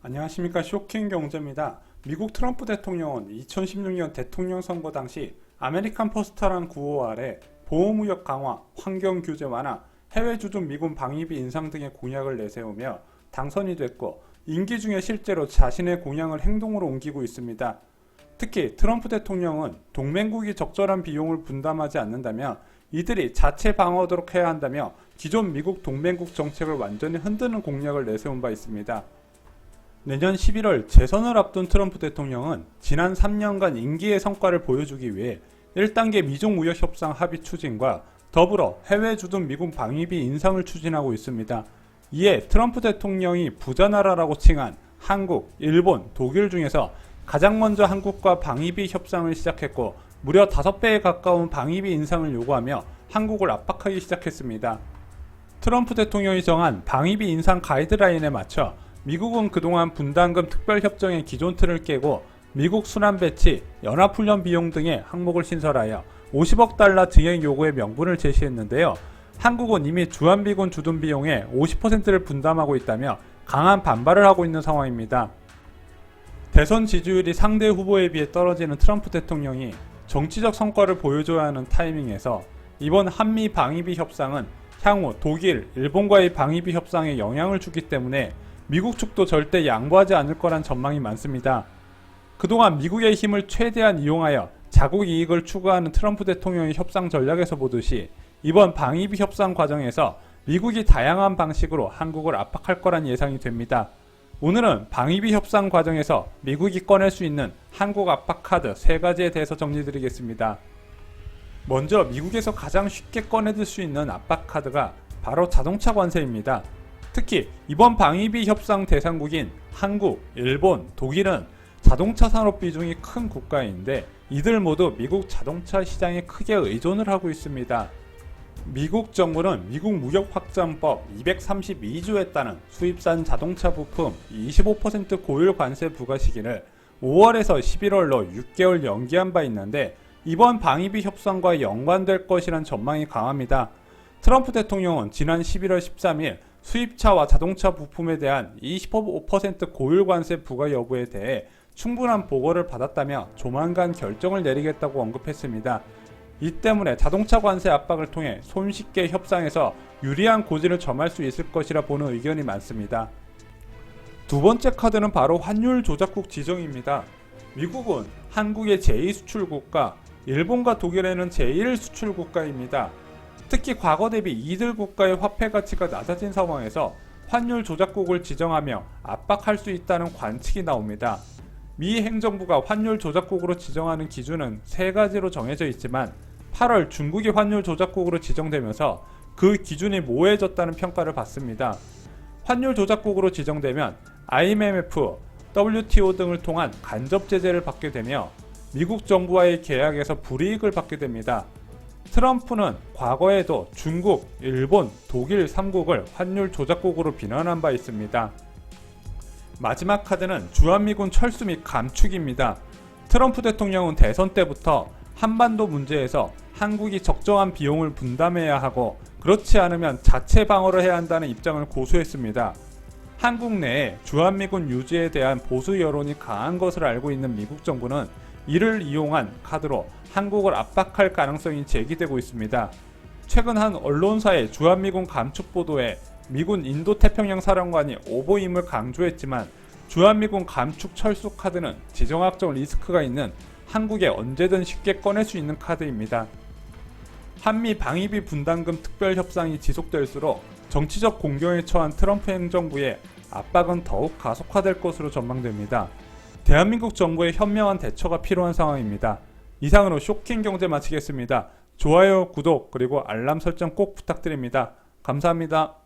안녕하십니까. 쇼킹 경제입니다. 미국 트럼프 대통령은 2016년 대통령 선거 당시 아메리칸 퍼스트라는 구호 아래 보호무역 강화, 환경 규제 완화, 해외 주둔 미군 방위비 인상 등의 공약을 내세우며 당선이 됐고, 임기 중에 실제로 자신의 공약을 행동으로 옮기고 있습니다. 특히 트럼프 대통령은 동맹국이 적절한 비용을 분담하지 않는다면 이들이 자체 방어하도록 해야 한다며 기존 미국 동맹국 정책을 완전히 흔드는 공약을 내세운 바 있습니다. 내년 11월 재선을 앞둔 트럼프 대통령은 지난 3년간 임기의 성과를 보여주기 위해 1단계 미중 무역 협상 합의 추진과 더불어 해외 주둔 미군 방위비 인상을 추진하고 있습니다. 이에 트럼프 대통령이 부자나라라고 칭한 한국, 일본, 독일 중에서 가장 먼저 한국과 방위비 협상을 시작했고, 무려 5배에 가까운 방위비 인상을 요구하며 한국을 압박하기 시작했습니다. 트럼프 대통령이 정한 방위비 인상 가이드라인에 맞춰 미국은 그동안 분담금 특별협정의 기존 틀을 깨고 미국 순환 배치, 연합훈련 비용 등의 항목을 신설하여 50억 달러 증액 요구의 명분을 제시했는데요. 한국은 이미 주한미군 주둔 비용의 50%를 분담하고 있다며 강한 반발을 하고 있는 상황입니다. 대선 지지율이 상대 후보에 비해 떨어지는 트럼프 대통령이 정치적 성과를 보여줘야 하는 타이밍에서 이번 한미 방위비 협상은 향후 독일, 일본과의 방위비 협상에 영향을 주기 때문에 미국 측도 절대 양보하지 않을 거란 전망이 많습니다. 그동안 미국의 힘을 최대한 이용하여 자국 이익을 추구하는 트럼프 대통령의 협상 전략에서 보듯이 이번 방위비 협상 과정에서 미국이 다양한 방식으로 한국을 압박할 거란 예상이 됩니다. 오늘은 방위비 협상 과정에서 미국이 꺼낼 수 있는 한국 압박 카드 3가지에 대해서 정리드리겠습니다. 먼저 미국에서 가장 쉽게 꺼내들 수 있는 압박 카드가 바로 자동차 관세입니다. 특히 이번 방위비 협상 대상국인 한국, 일본, 독일은 자동차 산업 비중이 큰 국가인데 이들 모두 미국 자동차 시장에 크게 의존을 하고 있습니다. 미국 정부는 미국 무역 확장법 232조에 따른 수입산 자동차 부품 25% 고율 관세 부과 시기를 5월에서 11월로 6개월 연기한 바 있는데 이번 방위비 협상과 연관될 것이란 전망이 강합니다. 트럼프 대통령은 지난 11월 13일 수입차와 자동차 부품에 대한 25% 고율 관세 부과 여부에 대해 충분한 보고를 받았다며 조만간 결정을 내리겠다고 언급했습니다. 이 때문에 자동차 관세 압박을 통해 손쉽게 협상에서 유리한 고지를 점할 수 있을 것이라 보는 의견이 많습니다. 두 번째 카드는 바로 환율 조작국 지정입니다. 미국은 한국의 제2수출국가, 일본과 독일에는 제1수출국가입니다. 특히 과거 대비 이들 국가의 화폐 가치가 낮아진 상황에서 환율 조작국을 지정하며 압박할 수 있다는 관측이 나옵니다. 미 행정부가 환율 조작국으로 지정하는 기준은 3가지로 정해져 있지만 8월 중국이 환율 조작국으로 지정되면서 그 기준이 모호해졌다는 평가를 받습니다. 환율 조작국으로 지정되면 IMF, WTO 등을 통한 간접 제재를 받게 되며 미국 정부와의 계약에서 불이익을 받게 됩니다. 트럼프는 과거에도 중국, 일본, 독일 3국을 환율 조작국으로 비난한 바 있습니다. 마지막 카드는 주한미군 철수 및 감축입니다. 트럼프 대통령은 대선 때부터 한반도 문제에서 한국이 적정한 비용을 분담해야 하고 그렇지 않으면 자체 방어를 해야 한다는 입장을 고수했습니다. 한국 내에 주한미군 유지에 대한 보수 여론이 강한 것을 알고 있는 미국 정부는 이를 이용한 카드로 한국을 압박할 가능성이 제기되고 있습니다. 최근 한 언론사의 주한미군 감축 보도에 미군 인도태평양 사령관이 오보임을 강조했지만 주한미군 감축 철수 카드는 지정학적 리스크가 있는 한국에 언제든 쉽게 꺼낼 수 있는 카드입니다. 한미 방위비 분담금 특별협상이 지속될수록 정치적 공경에 처한 트럼프 행정부의 압박은 더욱 가속화될 것으로 전망됩니다. 대한민국 정부의 현명한 대처가 필요한 상황입니다. 이상으로 쇼킹 경제 마치겠습니다. 좋아요, 구독, 그리고 알람 설정 꼭 부탁드립니다. 감사합니다.